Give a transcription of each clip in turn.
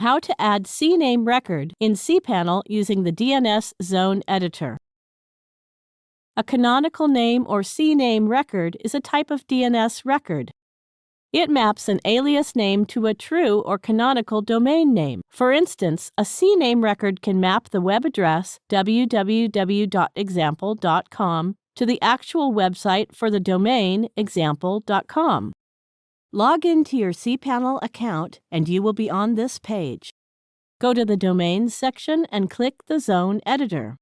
How to add CNAME Record in cPanel using the DNS Zone Editor. A canonical name or CNAME record is a type of DNS record. It maps an alias name to a true or canonical domain name. For instance, a CNAME record can map the web address www.example.com to the actual website for the domain example.com. Log into your cPanel account and you will be on this page. Go to the Domains section and click the Zone Editor.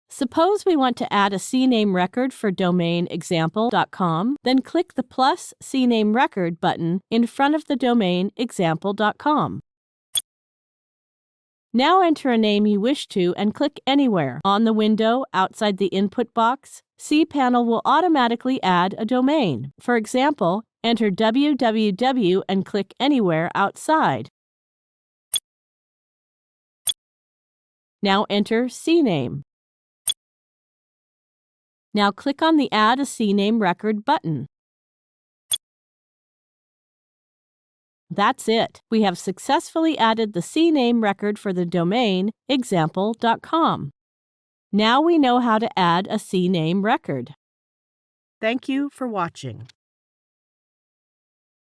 Suppose we want to add a CNAME record for domain example.com, then click the plus CNAME record button in front of the domain example.com. Now enter a name you wish to and click Anywhere. On the window outside the input box, cPanel will automatically add a domain. For example, enter www and click Anywhere outside. Now enter CNAME. Now click on the Add a CNAME Record button. That's it. We have successfully added the CNAME record for the domain example.com. Now we know how to add a CNAME record. Thank you for watching.